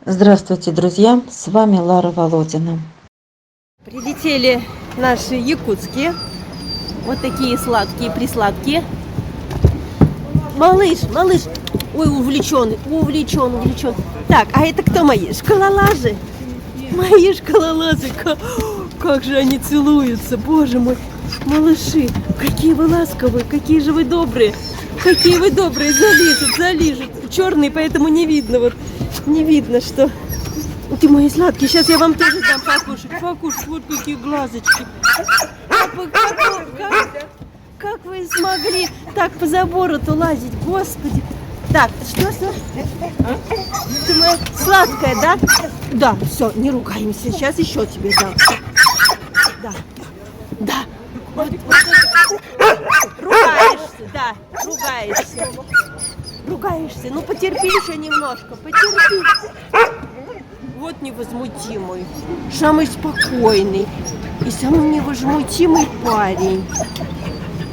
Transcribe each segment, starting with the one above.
Здравствуйте, друзья! С вами Лара Володина. Прилетели наши якутские. Вот такие сладкие-присладкие. Малыш. Ой, увлечен. Так, а это кто мои? Шкалолазы? Мои шкалолазы. Как же они целуются, боже мой. Малыши, какие вы ласковые, какие же вы добрые. Какие вы добрые, залижут. Черный, поэтому не видно, что... Ты мои сладкие, сейчас я вам тоже дам покушать. Вот какие глазочки. Как вы смогли так по забору-то лазить, господи. Так, что? Ты моя сладкая, да? Да, все, не ругаемся, сейчас еще тебе дам. Да. Вот. Ругаешься. Ну, потерпи еще немножко, Вот невозмутимый, самый спокойный и самый невозмутимый парень.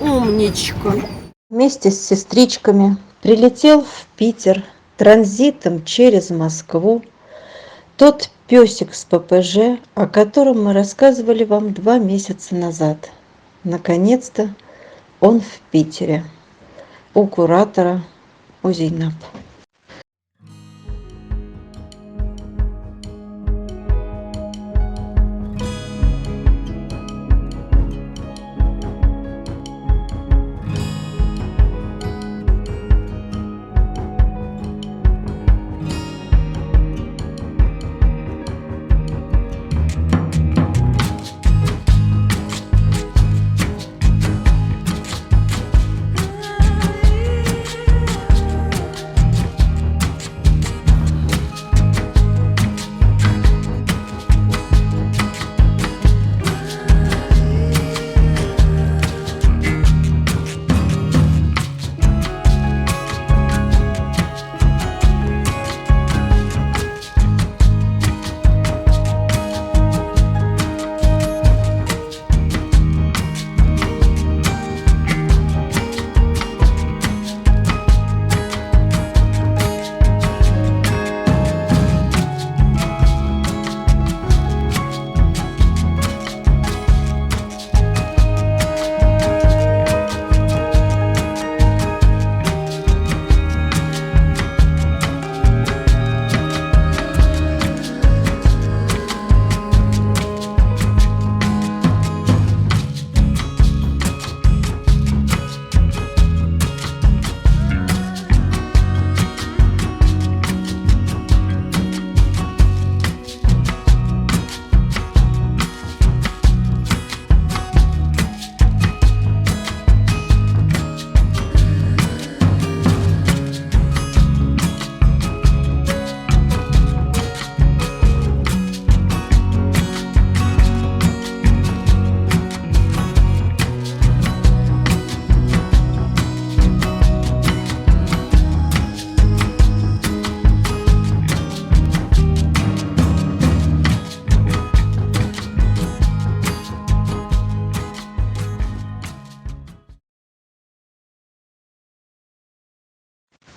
Умничка. Вместе с сестричками прилетел в Питер транзитом через Москву тот песик с ППЖ, о котором мы рассказывали вам 2 месяца назад. Наконец-то он в Питере, у куратора, у Зейнаб.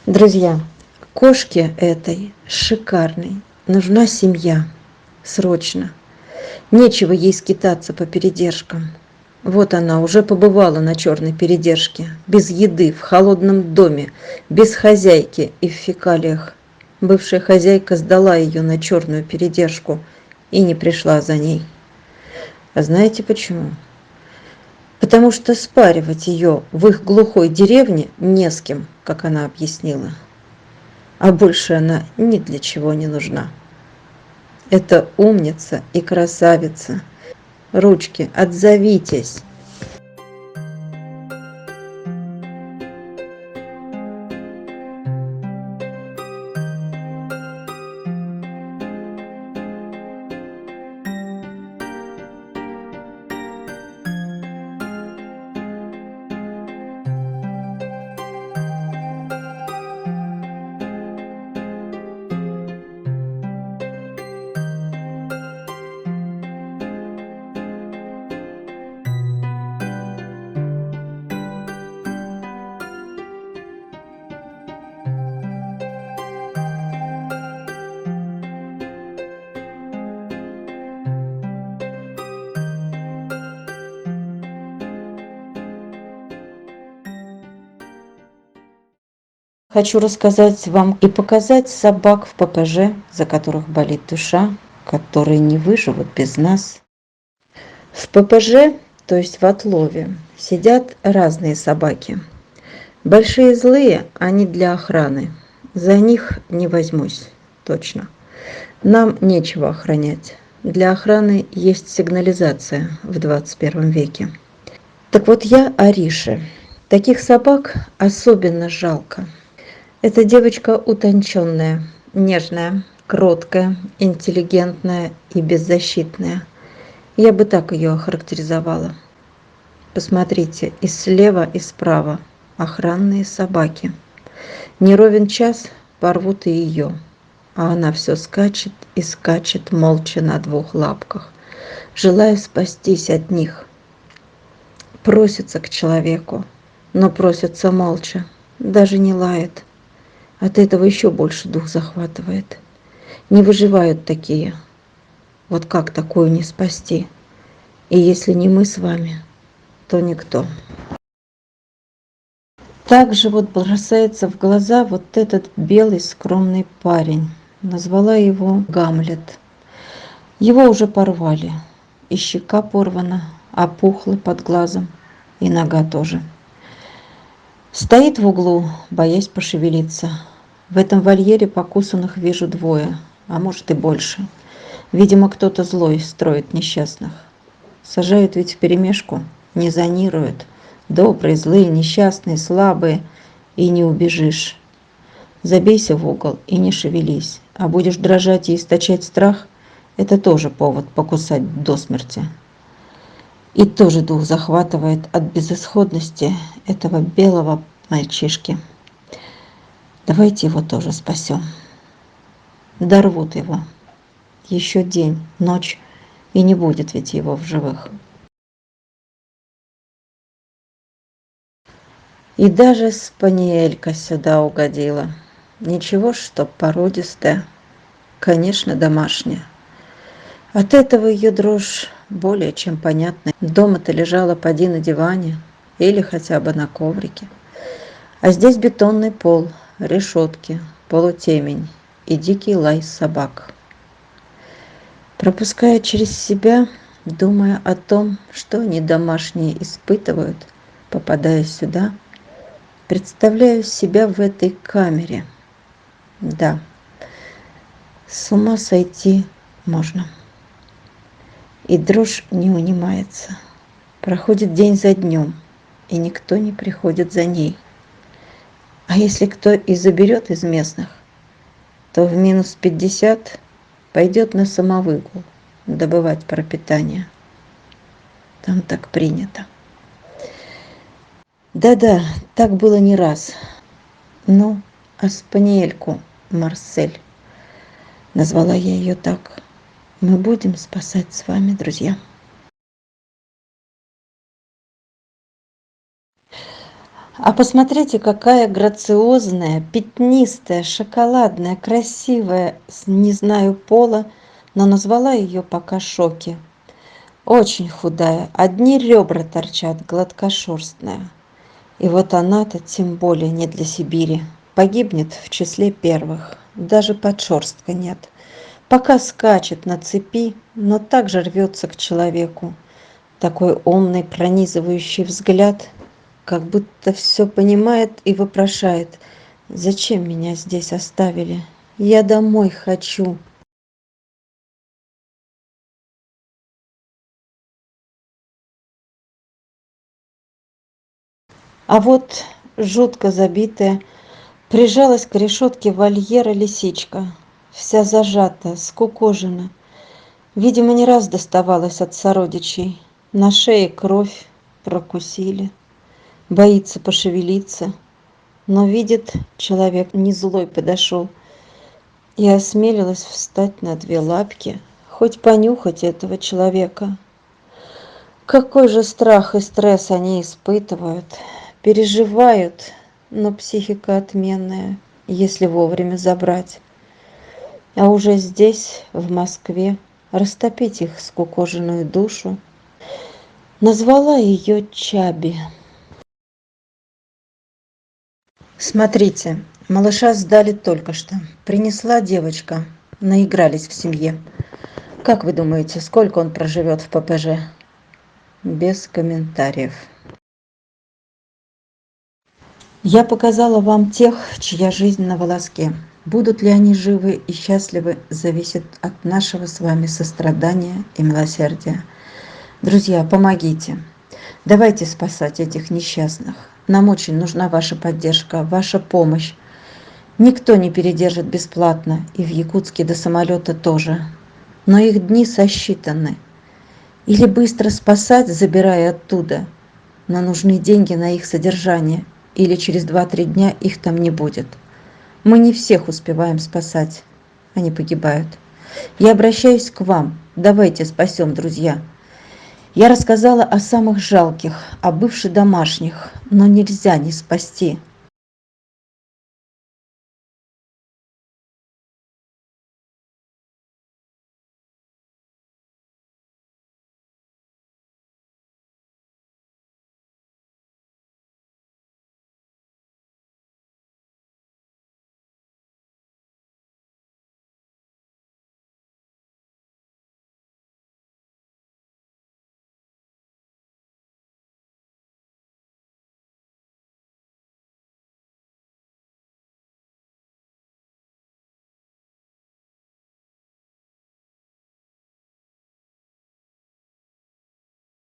Друзья, кошке этой шикарной нужна семья. Срочно. Нечего ей скитаться по передержкам. Вот она уже побывала на черной передержке. Без еды, в холодном доме, без хозяйки и в фекалиях. Бывшая хозяйка сдала ее на черную передержку и не пришла за ней. А знаете почему? Потому что спаривать ее в их глухой деревне не с кем, как она объяснила. А больше она ни для чего не нужна. Это умница и красавица. Ручки, отзовитесь. Хочу рассказать вам и показать собак в ППЖ, за которых болит душа, которые не выживут без нас. В ППЖ, то есть в отлове, сидят разные собаки. Большие злые, они для охраны. За них не возьмусь, точно. Нам нечего охранять. Для охраны есть сигнализация в 21 веке. Так вот я о Рише. Таких собак особенно жалко. Эта девочка утонченная, нежная, кроткая, интеллигентная и беззащитная. Я бы так ее охарактеризовала. Посмотрите, и слева, и справа охранные собаки. Не ровен час порвут и ее, а она все скачет и скачет молча на двух лапках, желая спастись от них. Просится к человеку, но просится молча, даже не лает. От этого еще больше дух захватывает. Не выживают такие. Вот как такую не спасти? И если не мы с вами, то никто. Также вот бросается в глаза вот этот белый скромный парень. Назвала его Гамлет. Его уже порвали. И щека порвана, опухла под глазом, и нога тоже. Стоит в углу, боясь пошевелиться. В этом вольере покусанных вижу двое, а может и больше. Видимо, кто-то злой строит несчастных. Сажают ведь вперемешку, не зонируют. Добрые, злые, несчастные, слабые, и не убежишь. Забейся в угол и не шевелись, а будешь дрожать и источать страх, это тоже повод покусать до смерти. И тоже дух захватывает от безысходности этого белого мальчишки. Давайте его тоже спасем. Дорвут его. Еще день, ночь, и не будет ведь его в живых. И даже спаниелька сюда угодила. Ничего, что породистая, конечно, домашняя. От этого ее дрожь более чем понятна. Дома-то лежала поди на диване или хотя бы на коврике. А здесь бетонный пол, решетки, полутемень и дикий лай собак. Пропуская через себя, думая о том, что они домашние испытывают, попадая сюда, представляю себя в этой камере. Да, с ума сойти можно. И дрожь не унимается. Проходит день за днем, и никто не приходит за ней. А если кто и заберет из местных, то в минус 50 пойдет на самовыгул добывать пропитание. Там так принято. Да-да, так было не раз. Ну, а спаниельку Марсель, назвала я ее так, мы будем спасать с вами, друзья. А посмотрите, какая грациозная, пятнистая, шоколадная, красивая, не знаю пола, но назвала ее пока Шоки. Очень худая, одни ребра торчат, гладкошерстная. И вот она-то тем более не для Сибири. Погибнет в числе первых. Даже подшерстка нет. Пока скачет на цепи, но также рвется к человеку. Такой умный, пронизывающий взгляд, как будто все понимает и вопрошает: «Зачем меня здесь оставили? Я домой хочу». А вот жутко забитая прижалась к решетке вольера лисичка, вся зажата, скукожена. Видимо, не раз доставалась от сородичей. На шее кровь, прокусили. Боится пошевелиться, но видит, человек не злой подошел, и осмелилась встать на две лапки, хоть понюхать этого человека. Какой же страх и стресс они испытывают, переживают, но психика отменная, если вовремя забрать. А уже здесь, в Москве, растопить их скукоженную душу. Назвала ее Чаби. Смотрите, Малыша сдали только что. Принесла девочка. Наигрались в семье. Как вы думаете, сколько он проживет в ППЖ? Без комментариев. Я показала вам тех, чья жизнь на волоске. Будут ли они живы и счастливы, зависит от нашего с вами сострадания и милосердия. Друзья, помогите. Давайте спасать этих несчастных. Нам очень нужна ваша поддержка, ваша помощь. Никто не передержит бесплатно, и в Якутске до самолета тоже. Но их дни сосчитаны. Или быстро спасать, забирая оттуда, но нужны деньги на их содержание, или через 2-3 дня их там не будет. Мы не всех успеваем спасать, они погибают. Я обращаюсь к вам, давайте спасем, друзья. Я рассказала о самых жалких, о бывших домашних, но нельзя не спасти.